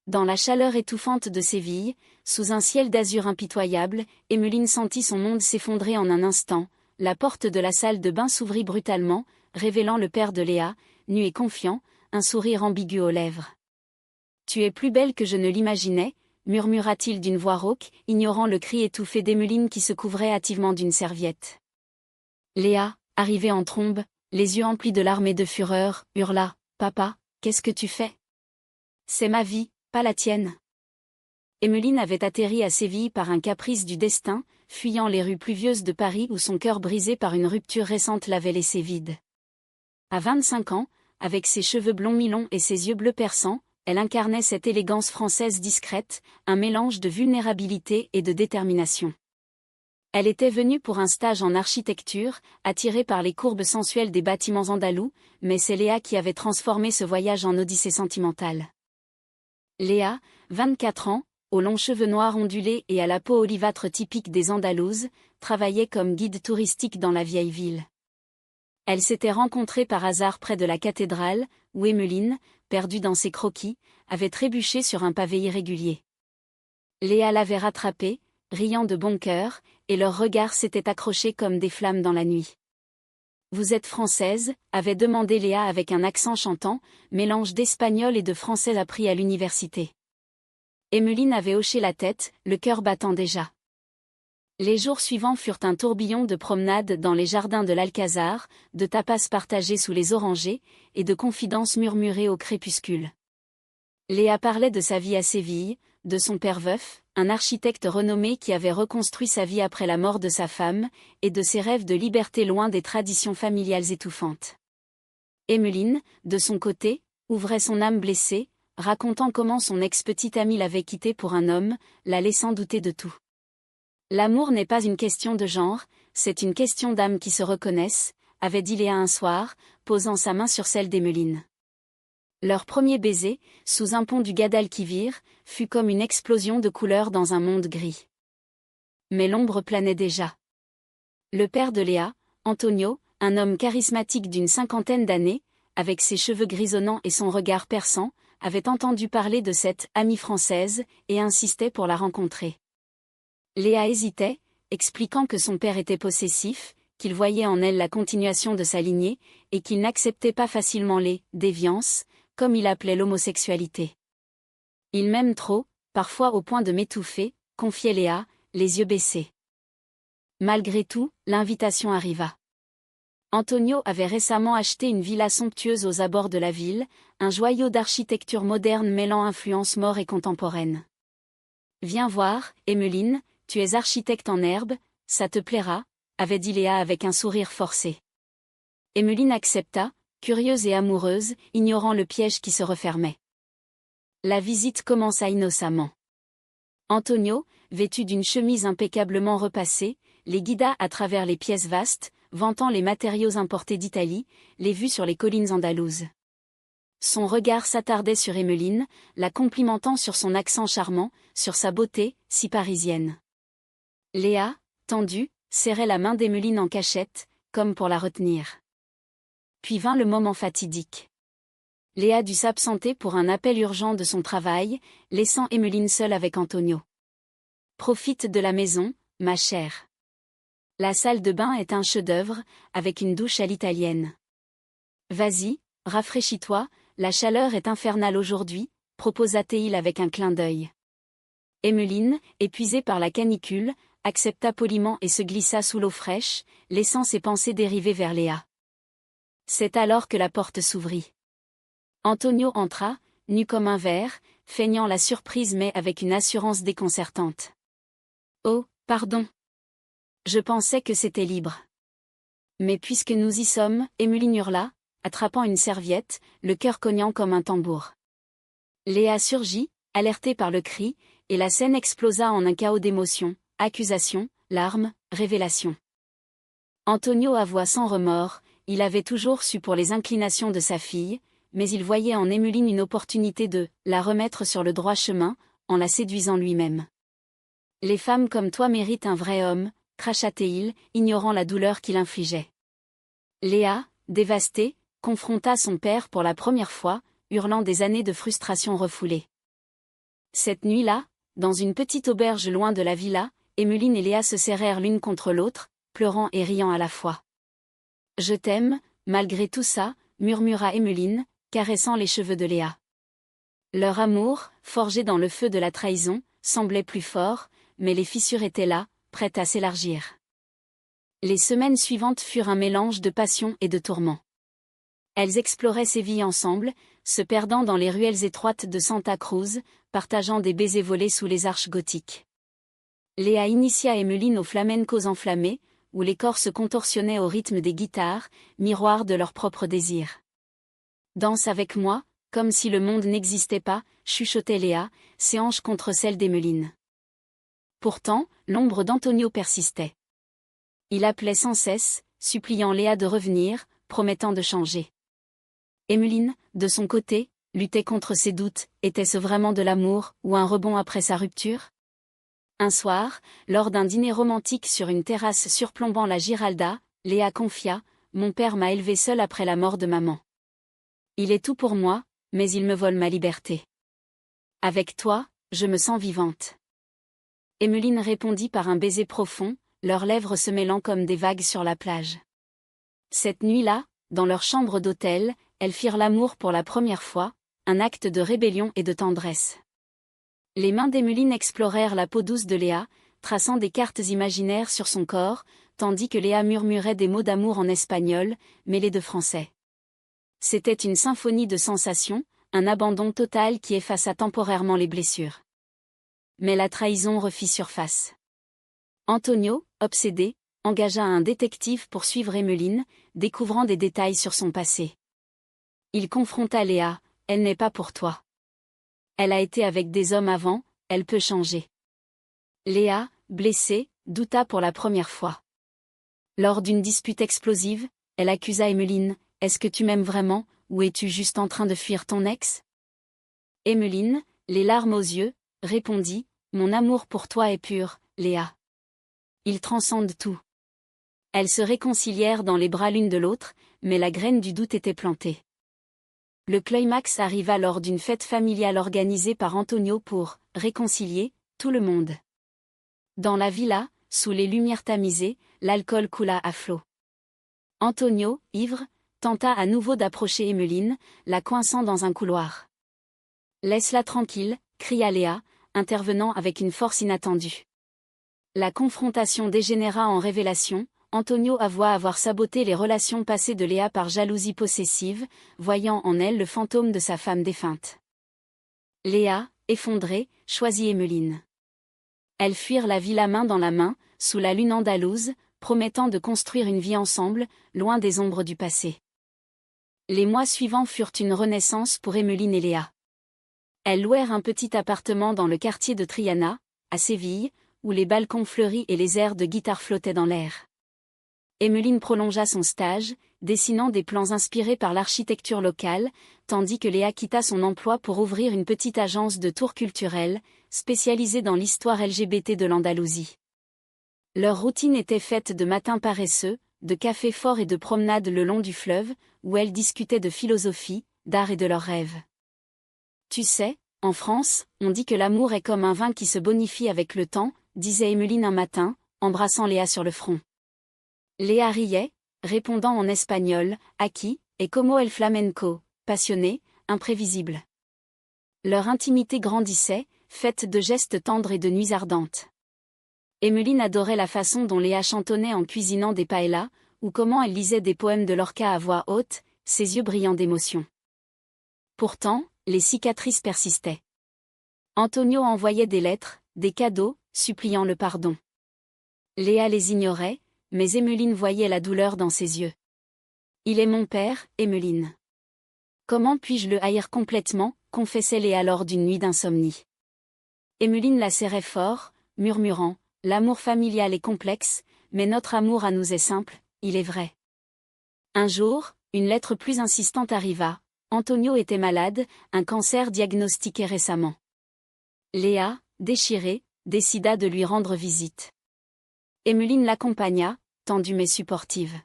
Dans la chaleur étouffante de Séville, sous un ciel d'azur impitoyable, Emmeline sentit son monde s'effondrer en un instant. La porte de la salle de bain s'ouvrit brutalement, révélant le père de Léa, nu et confiant, un sourire ambigu aux lèvres. « Tu es plus belle que je ne l'imaginais », murmura-t-il d'une voix rauque, ignorant le cri étouffé d'Emmeline qui se couvrait hâtivement d'une serviette. Léa, arrivée en trombe, les yeux emplis de larmes et de fureur, hurla « Papa, qu'est-ce que tu fais ? C'est ma vie, pas la tienne. » Emmeline avait atterri à Séville par un caprice du destin, fuyant les rues pluvieuses de Paris où son cœur brisé par une rupture récente l'avait laissé vide. À 25 ans, avec ses cheveux blonds mi-longs et ses yeux bleus perçants, elle incarnait cette élégance française discrète, un mélange de vulnérabilité et de détermination. Elle était venue pour un stage en architecture, attirée par les courbes sensuelles des bâtiments andalous, mais c'est Léa qui avait transformé ce voyage en odyssée sentimentale. Léa, 24 ans, aux longs cheveux noirs ondulés et à la peau olivâtre typique des Andalouses, travaillait comme guide touristique dans la vieille ville. Elle s'était rencontrée par hasard près de la cathédrale, où Emmeline, perdue dans ses croquis, avait trébuché sur un pavé irrégulier. Léa l'avait rattrapée, riant de bon cœur, et leurs regards s'étaient accrochés comme des flammes dans la nuit. « Vous êtes française ?» avait demandé Léa avec un accent chantant, mélange d'espagnol et de français appris à l'université. Emmeline avait hoché la tête, le cœur battant déjà. Les jours suivants furent un tourbillon de promenades dans les jardins de l'Alcazar, de tapas partagés sous les orangers, et de confidences murmurées au crépuscule. Léa parlait de sa vie à Séville, de son père veuf, un architecte renommé qui avait reconstruit sa vie après la mort de sa femme, et de ses rêves de liberté loin des traditions familiales étouffantes. Emmeline, de son côté, ouvrait son âme blessée, racontant comment son ex-petite amie l'avait quittée pour un homme, la laissant douter de tout. L'amour n'est pas une question de genre, c'est une question d'âme qui se reconnaissent, avait dit Léa un soir, posant sa main sur celle d'Emmeline. Leur premier baiser, sous un pont du Guadalquivir, fut comme une explosion de couleurs dans un monde gris. Mais l'ombre planait déjà. Le père de Léa, Antonio, un homme charismatique d'une 50aine d'années, avec ses cheveux grisonnants et son regard perçant, avait entendu parler de cette amie française et insistait pour la rencontrer. Léa hésitait, expliquant que son père était possessif, qu'il voyait en elle la continuation de sa lignée, et qu'il n'acceptait pas facilement les « déviances », comme il appelait l'homosexualité. « Il m'aime trop, parfois au point de m'étouffer », confiait Léa, les yeux baissés. Malgré tout, l'invitation arriva. Antonio avait récemment acheté une villa somptueuse aux abords de la ville, un joyau d'architecture moderne mêlant influences maure et contemporaines. « Viens voir, Emmeline, tu es architecte en herbe, ça te plaira », avait dit Léa avec un sourire forcé. Emmeline accepta, curieuse et amoureuse, ignorant le piège qui se refermait. La visite commença innocemment. Antonio, vêtu d'une chemise impeccablement repassée, les guida à travers les pièces vastes, vantant les matériaux importés d'Italie, les vues sur les collines andalouses. Son regard s'attardait sur Emmeline, la complimentant sur son accent charmant, sur sa beauté, si parisienne. Léa, tendue, serrait la main d'Emmeline en cachette, comme pour la retenir. Puis vint le moment fatidique. Léa dut s'absenter pour un appel urgent de son travail, laissant Emmeline seule avec Antonio. « Profite de la maison, ma chère. La salle de bain est un chef-d'œuvre, avec une douche à l'italienne. Vas-y, rafraîchis-toi, la chaleur est infernale aujourd'hui », proposa-t-il avec un clin d'œil. Emmeline, épuisée par la canicule, accepta poliment et se glissa sous l'eau fraîche, laissant ses pensées dériver vers Léa. C'est alors que la porte s'ouvrit. Antonio entra, nu comme un verre, feignant la surprise mais avec une assurance déconcertante. « Oh, pardon. Je pensais que c'était libre. » « Mais puisque nous y sommes, » Emmeline hurla, attrapant une serviette, le cœur cognant comme un tambour. Léa surgit, alertée par le cri, et la scène explosa en un chaos d'émotions, accusations, larmes, révélations. Antonio avoua sans remords, il avait toujours su pour les inclinations de sa fille, mais il voyait en Emmeline une opportunité de la remettre sur le droit chemin, en la séduisant lui-même. « Les femmes comme toi méritent un vrai homme », cracha-t-il, ignorant la douleur qu'il infligeait. Léa, dévastée, confronta son père pour la première fois, hurlant des années de frustration refoulée. Cette nuit-là, dans une petite auberge loin de la villa, Emmeline et Léa se serrèrent l'une contre l'autre, pleurant et riant à la fois. « Je t'aime, malgré tout ça », murmura Emmeline, caressant les cheveux de Léa. Leur amour, forgé dans le feu de la trahison, semblait plus fort, mais les fissures étaient là, prêtes à s'élargir. Les semaines suivantes furent un mélange de passion et de tourments. Elles exploraient Séville ensemble, se perdant dans les ruelles étroites de Santa Cruz, partageant des baisers volés sous les arches gothiques. Léa initia Emmeline aux flamencos enflammés, où les corps se contorsionnaient au rythme des guitares, miroir de leurs propres désirs. « Danse avec moi, comme si le monde n'existait pas », chuchotait Léa, ses hanches contre celles d'Emmeline. Pourtant, l'ombre d'Antonio persistait. Il appelait sans cesse, suppliant Léa de revenir, promettant de changer. Emmeline, de son côté, luttait contre ses doutes, était-ce vraiment de l'amour, ou un rebond après sa rupture? Un soir, lors d'un dîner romantique sur une terrasse surplombant la Giralda, Léa confia « Mon père m'a élevée seule après la mort de maman. Il est tout pour moi, mais il me vole ma liberté. Avec toi, je me sens vivante. » Emmeline répondit par un baiser profond, leurs lèvres se mêlant comme des vagues sur la plage. Cette nuit-là, dans leur chambre d'hôtel, elles firent l'amour pour la première fois, un acte de rébellion et de tendresse. Les mains d'Emmeline explorèrent la peau douce de Léa, traçant des cartes imaginaires sur son corps, tandis que Léa murmurait des mots d'amour en espagnol, mêlés de français. C'était une symphonie de sensations, un abandon total qui effaça temporairement les blessures. Mais la trahison refit surface. Antonio, obsédé, engagea un détective pour suivre Emmeline, découvrant des détails sur son passé. Il confronta Léa, « Elle n'est pas pour toi. Elle a été avec des hommes avant, elle peut changer. » Léa, blessée, douta pour la première fois. Lors d'une dispute explosive, elle accusa Emmeline, « Est-ce que tu m'aimes vraiment, ou es-tu juste en train de fuir ton ex ?» Emmeline, les larmes aux yeux, répondit, « Mon amour pour toi est pur, Léa. Il transcende tout. » Elles se réconcilièrent dans les bras l'une de l'autre, mais la graine du doute était plantée. Le climax arriva lors d'une fête familiale organisée par Antonio pour réconcilier tout le monde. Dans la villa, sous les lumières tamisées, l'alcool coula à flots. Antonio, ivre, tenta à nouveau d'approcher Emmeline, la coinçant dans un couloir. « Laisse-la tranquille », cria Léa, intervenant avec une force inattendue. La confrontation dégénéra en révélation. Antonio avoua avoir saboté les relations passées de Léa par jalousie possessive, voyant en elle le fantôme de sa femme défunte. Léa, effondrée, choisit Emmeline. Elles fuirent la villa main dans la main, sous la lune andalouse, promettant de construire une vie ensemble, loin des ombres du passé. Les mois suivants furent une renaissance pour Emmeline et Léa. Elles louèrent un petit appartement dans le quartier de Triana, à Séville, où les balcons fleuris et les airs de guitare flottaient dans l'air. Emmeline prolongea son stage, dessinant des plans inspirés par l'architecture locale, tandis que Léa quitta son emploi pour ouvrir une petite agence de tours culturels, spécialisée dans l'histoire LGBT de l'Andalousie. Leur routine était faite de matins paresseux, de cafés forts et de promenades le long du fleuve, où elles discutaient de philosophie, d'art et de leurs rêves. « Tu sais, en France, on dit que l'amour est comme un vin qui se bonifie avec le temps », disait Emmeline un matin, embrassant Léa sur le front. Léa riait, répondant en espagnol, « Aquí, et como el flamenco », passionné, imprévisible. Leur intimité grandissait, faite de gestes tendres et de nuits ardentes. Emmeline adorait la façon dont Léa chantonnait en cuisinant des paellas, ou comment elle lisait des poèmes de Lorca à voix haute, ses yeux brillants d'émotion. Pourtant, les cicatrices persistaient. Antonio envoyait des lettres, des cadeaux, suppliant le pardon. Léa les ignorait, mais Emmeline voyait la douleur dans ses yeux. « Il est mon père, Emmeline. Comment puis-je le haïr complètement ?» confessait Léa lors d'une nuit d'insomnie. Emmeline la serrait fort, murmurant, « L'amour familial est complexe, mais notre amour à nous est simple, il est vrai. » Un jour, une lettre plus insistante arriva. Antonio était malade, un cancer diagnostiqué récemment. Léa, déchirée, décida de lui rendre visite. Emmeline l'accompagna, tendue mais supportive.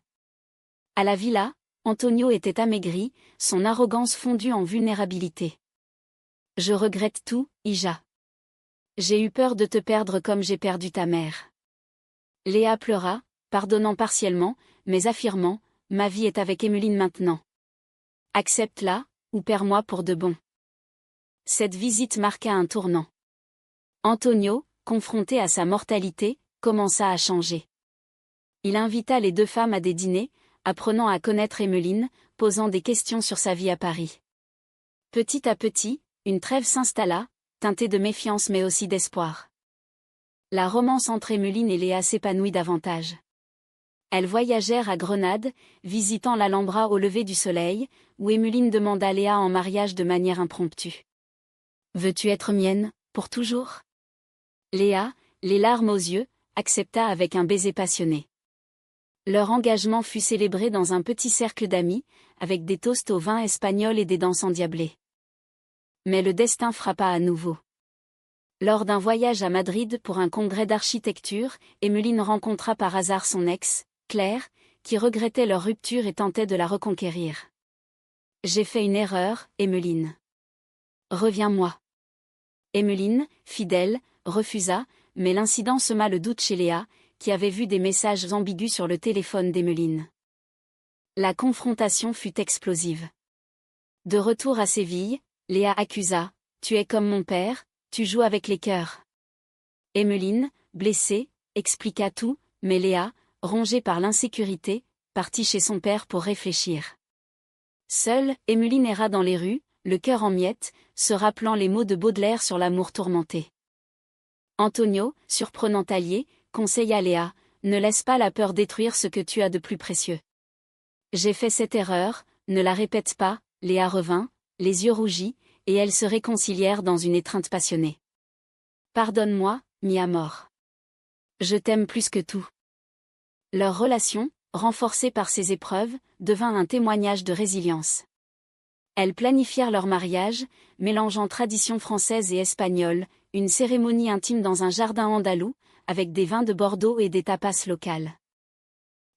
À la villa, Antonio était amaigri, son arrogance fondue en vulnérabilité. « Je regrette tout, Ija. J'ai eu peur de te perdre comme j'ai perdu ta mère. Léa pleura, pardonnant partiellement, mais affirmant, ma vie est avec Emmeline maintenant. Accepte-la, ou perds-moi pour de bon. Cette visite marqua un tournant. Antonio, confronté à sa mortalité, commença à changer. Il invita les deux femmes à des dîners, apprenant à connaître Emmeline, posant des questions sur sa vie à Paris. Petit à petit, une trêve s'installa, teintée de méfiance mais aussi d'espoir. La romance entre Emmeline et Léa s'épanouit davantage. Elles voyagèrent à Grenade, visitant l'Alhambra au lever du soleil, où Emmeline demanda Léa en mariage de manière impromptue. « Veux-tu être mienne, pour toujours ?» Léa, les larmes aux yeux, accepta avec un baiser passionné. Leur engagement fut célébré dans un petit cercle d'amis, avec des toasts au vin espagnol et des danses endiablées. Mais le destin frappa à nouveau. Lors d'un voyage à Madrid pour un congrès d'architecture, Emmeline rencontra par hasard son ex, Claire, qui regrettait leur rupture et tentait de la reconquérir. « J'ai fait une erreur, Emmeline. Reviens-moi. » Emmeline, fidèle, refusa, mais l'incident sema le doute chez Léa, qui avait vu des messages ambigus sur le téléphone d'Emmeline. La confrontation fut explosive. De retour à Séville, Léa accusa « Tu es comme mon père, tu joues avec les cœurs. » Emmeline, blessée, expliqua tout, mais Léa, rongée par l'insécurité, partit chez son père pour réfléchir. Seule, Emmeline erra dans les rues, le cœur en miettes, se rappelant les mots de Baudelaire sur l'amour tourmenté. Antonio, surprenant allié, conseilla Léa, « Ne laisse pas la peur détruire ce que tu as de plus précieux. » « J'ai fait cette erreur, ne la répète pas. » Léa revint, les yeux rougis, et elles se réconcilièrent dans une étreinte passionnée. « Pardonne-moi, mi amor. Je t'aime plus que tout. » Leur relation, renforcée par ces épreuves, devint un témoignage de résilience. Elles planifièrent leur mariage, mélangeant tradition française et espagnole, une cérémonie intime dans un jardin andalou, avec des vins de Bordeaux et des tapas locales.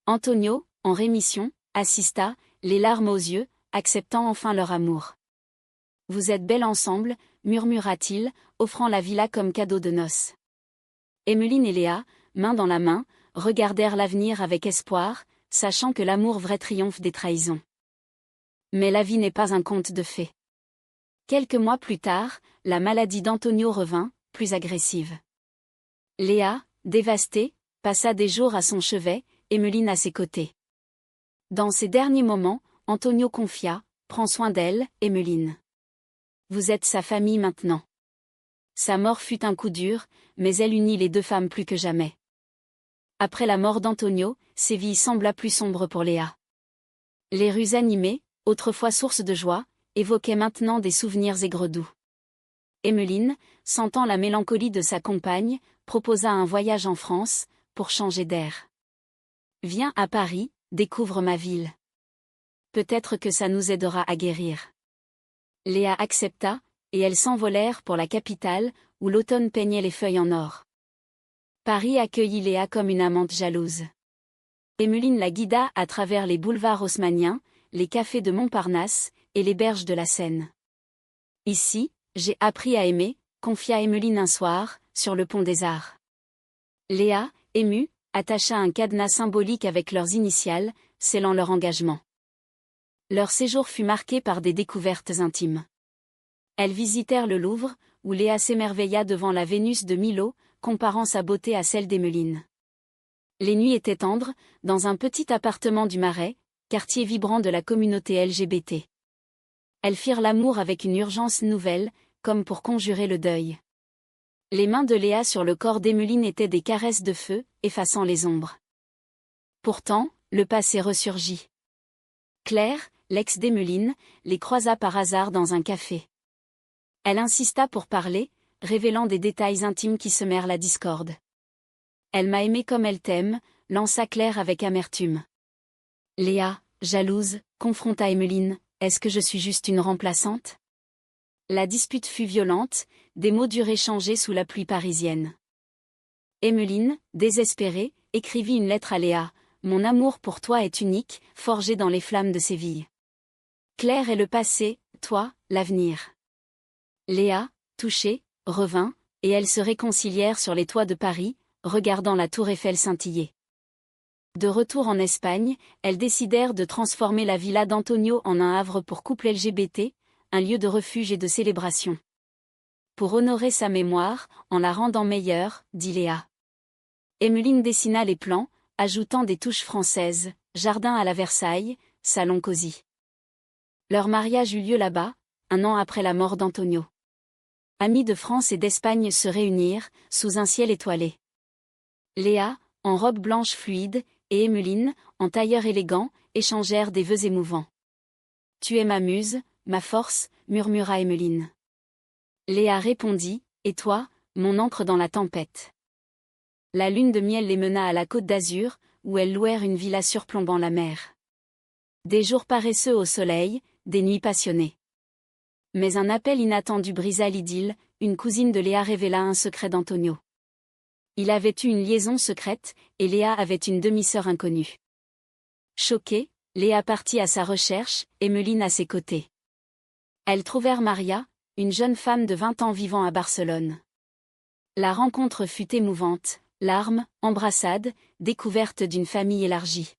Antonio, en rémission, assista, les larmes aux yeux, acceptant enfin leur amour. « Vous êtes belles ensemble, » murmura-t-il, offrant la villa comme cadeau de noces. Emmeline et Léa, main dans la main, regardèrent l'avenir avec espoir, sachant que l'amour vrai triomphe des trahisons. Mais la vie n'est pas un conte de fées. Quelques mois plus tard, la maladie d'Antonio revint, plus agressive. Léa, dévastée, passa des jours à son chevet, Emmeline à ses côtés. Dans ses derniers moments, Antonio confia, « Prends soin d'elle, Emmeline. Vous êtes sa famille maintenant. » Sa mort fut un coup dur, mais elle unit les deux femmes plus que jamais. Après la mort d'Antonio, Séville sembla plus sombre pour Léa. Les rues animées, autrefois source de joie, évoquaient maintenant des souvenirs aigres-doux. Emmeline, sentant la mélancolie de sa compagne, proposa un voyage en France, pour changer d'air. « Viens à Paris, découvre ma ville. Peut-être que ça nous aidera à guérir. » Léa accepta, et elles s'envolèrent pour la capitale, où l'automne peignait les feuilles en or. Paris accueillit Léa comme une amante jalouse. Emmeline la guida à travers les boulevards haussmanniens, les cafés de Montparnasse, et les berges de la Seine. « Ici, j'ai appris à aimer », confia Emmeline un soir, sur le pont des Arts. Léa, émue, attacha un cadenas symbolique avec leurs initiales, scellant leur engagement. Leur séjour fut marqué par des découvertes intimes. Elles visitèrent le Louvre, où Léa s'émerveilla devant la Vénus de Milo, comparant sa beauté à celle d'Emmeline. Les nuits étaient tendres, dans un petit appartement du Marais, quartier vibrant de la communauté LGBT. Elles firent l'amour avec une urgence nouvelle, comme pour conjurer le deuil. Les mains de Léa sur le corps d'Emmeline étaient des caresses de feu, effaçant les ombres. Pourtant, le passé ressurgit. Claire, l'ex d'Emmeline, les croisa par hasard dans un café. Elle insista pour parler, révélant des détails intimes qui semèrent la discorde. « Elle m'a aimé comme elle t'aime », lança Claire avec amertume. Léa, jalouse, confronta Emmeline, « Est-ce que je suis juste une remplaçante ?» La dispute fut violente, des mots durs échangés sous la pluie parisienne. Emmeline, désespérée, écrivit une lettre à Léa, « Mon amour pour toi est unique, forgé dans les flammes de Séville. Claire est le passé, toi, l'avenir. » Léa, touchée, revint, Et elles se réconcilièrent sur les toits de Paris, regardant la tour Eiffel scintiller. De retour en Espagne, elles décidèrent de transformer la villa d'Antonio en un havre pour couple LGBT, un lieu de refuge et de célébration. Pour honorer sa mémoire, en la rendant meilleure, dit Léa. Emmeline dessina les plans, ajoutant des touches françaises, jardin à la Versailles, salon cosy. Leur mariage eut lieu là-bas, un an après la mort d'Antonio. Amis de France et d'Espagne se réunirent, sous un ciel étoilé. Léa, en robe blanche fluide, et Emmeline, en tailleur élégant, échangèrent des vœux émouvants. « Tu es ma muse, ma force », murmura Emmeline. Léa répondit, « Et toi, mon ancre dans la tempête ?» La lune de miel les mena à la Côte d'Azur, où elles louèrent une villa surplombant la mer. Des jours paresseux au soleil, des nuits passionnées. Mais un appel inattendu brisa l'idylle, une cousine de Léa révéla un secret d'Antonio. Il avait eu une liaison secrète, et Léa avait une demi-sœur inconnue. Choquée, Léa partit à sa recherche, Emmeline à ses côtés. Elles trouvèrent Maria, une jeune femme de 20 ans vivant à Barcelone. La rencontre fut émouvante, larmes, embrassades, découverte d'une famille élargie.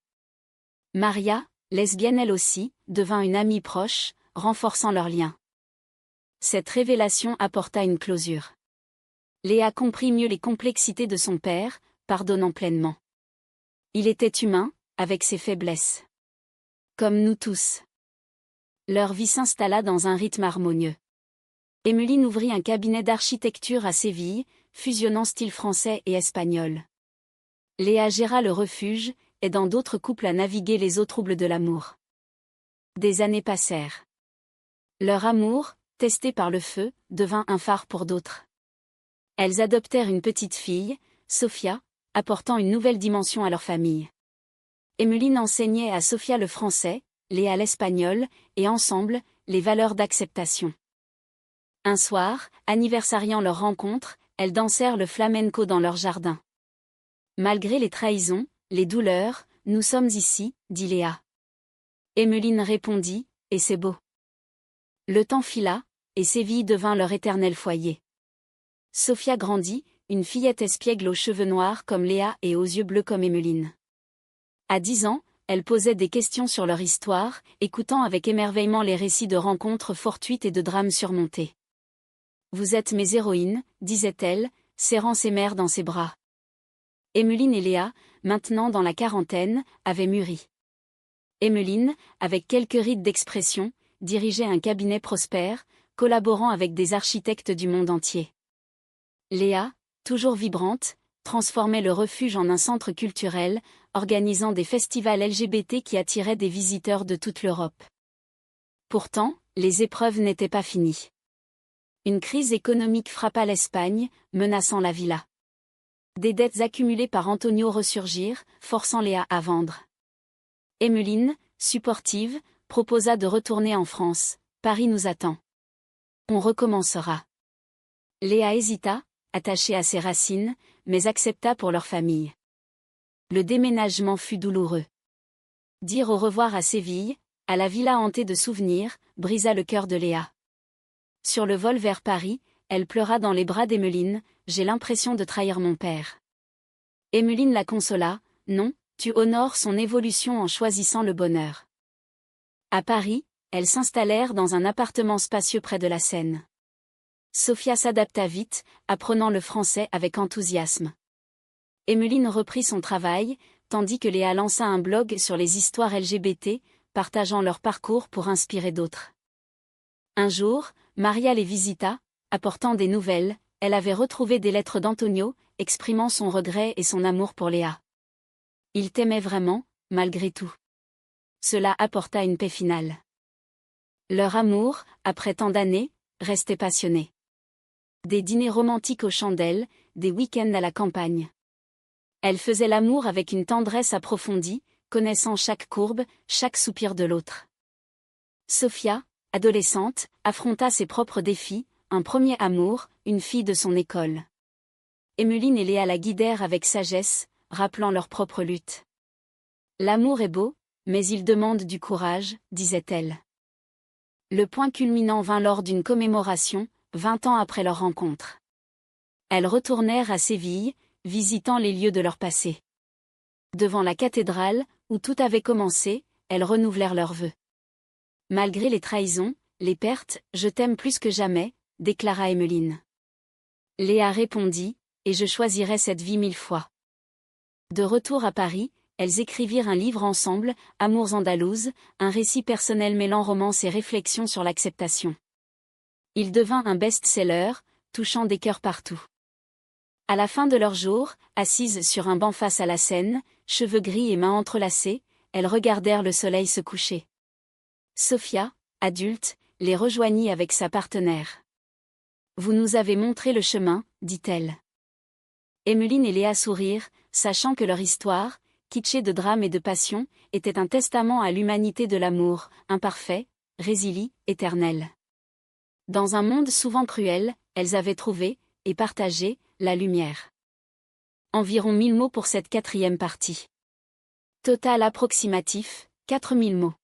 Maria, lesbienne elle aussi, devint une amie proche, renforçant leurs liens. Cette révélation apporta une closure. Léa comprit mieux les complexités de son père, pardonnant pleinement. Il était humain, avec ses faiblesses. Comme nous tous. Leur vie s'installa dans un rythme harmonieux. Emmeline ouvrit un cabinet d'architecture à Séville, fusionnant style français et espagnol. Léa géra le refuge, aidant d'autres couples à naviguer les eaux troubles de l'amour. Des années passèrent. Leur amour, testé par le feu, devint un phare pour d'autres. Elles adoptèrent une petite fille, Sofia, apportant une nouvelle dimension à leur famille. Emmeline enseignait à Sofia le français, Léa l'espagnol, et ensemble, les valeurs d'acceptation. Un soir, anniversariant leur rencontre, elles dansèrent le flamenco dans leur jardin. Malgré les trahisons, les douleurs, nous sommes ici, dit Léa. Emmeline répondit, et c'est beau. Le temps fila, et Séville devint leur éternel foyer. Sofia grandit, une fillette espiègle aux cheveux noirs comme Léa et aux yeux bleus comme Emmeline. À 10 ans, elle posait des questions sur leur histoire, écoutant avec émerveillement les récits de rencontres fortuites et de drames surmontés. « Vous êtes mes héroïnes », disait-elle, serrant ses mères dans ses bras. Emmeline et Léa, maintenant dans la quarantaine, avaient mûri. Emmeline, avec quelques rides d'expression, dirigeait un cabinet prospère, collaborant avec des architectes du monde entier. Léa, toujours vibrante, transformait le refuge en un centre culturel, organisant des festivals LGBT qui attiraient des visiteurs de toute l'Europe. Pourtant, les épreuves n'étaient pas finies. Une crise économique frappa l'Espagne, menaçant la villa. Des dettes accumulées par Antonio ressurgirent, forçant Léa à vendre. Emmeline, supportive, proposa de retourner en France. « Paris nous attend. On recommencera. » Léa hésita, attachée à ses racines, mais accepta pour leur famille. Le déménagement fut douloureux. Dire au revoir à Séville, à la villa hantée de souvenirs, brisa le cœur de Léa. Sur le vol vers Paris, elle pleura dans les bras d'Emmeline, « J'ai l'impression de trahir mon père. » Emmeline la consola, « Non, tu honores son évolution en choisissant le bonheur. » À Paris, elles s'installèrent dans un appartement spacieux près de la Seine. Sofia s'adapta vite, apprenant le français avec enthousiasme. Emmeline reprit son travail, tandis que Léa lança un blog sur les histoires LGBT, partageant leur parcours pour inspirer d'autres. Un jour, Maria les visita, apportant des nouvelles. Elle avait retrouvé des lettres d'Antonio, exprimant son regret et son amour pour Léa. Il t'aimait vraiment, malgré tout. Cela apporta une paix finale. Leur amour, après tant d'années, restait passionné. Des dîners romantiques aux chandelles, des week-ends à la campagne. Elle faisait l'amour avec une tendresse approfondie, connaissant chaque courbe, chaque soupir de l'autre. Sofia, adolescente, affronta ses propres défis, un premier amour, une fille de son école. Emmeline et Léa la guidèrent avec sagesse, rappelant leur propre lutte. L'amour est beau, mais il demande du courage, disait-elle. Le point culminant vint lors d'une commémoration, 20 ans après leur rencontre. Elles retournèrent à Séville, visitant les lieux de leur passé. Devant la cathédrale, où tout avait commencé, elles renouvelèrent leurs vœux. Malgré les trahisons, les pertes, je t'aime plus que jamais, déclara Emmeline. Léa répondit, et je choisirais cette vie 1000 fois. De retour à Paris, elles écrivirent un livre ensemble, Amours andalouses, un récit personnel mêlant romance et réflexion sur l'acceptation. Il devint un best-seller, touchant des cœurs partout. À la fin de leur jour, assises sur un banc face à la Seine, cheveux gris et mains entrelacées, elles regardèrent le soleil se coucher. Sophia, adulte, les rejoignit avec sa partenaire. « Vous nous avez montré le chemin, dit-elle. » Emmeline et Léa sourirent, sachant que leur histoire, kitschée de drame et de passion, était un testament à l'humanité de l'amour, imparfait, résili, éternel. Dans un monde souvent cruel, elles avaient trouvé, et partagé, la lumière. Environ 1000 mots pour cette 4e partie. Total approximatif, 4000 mots.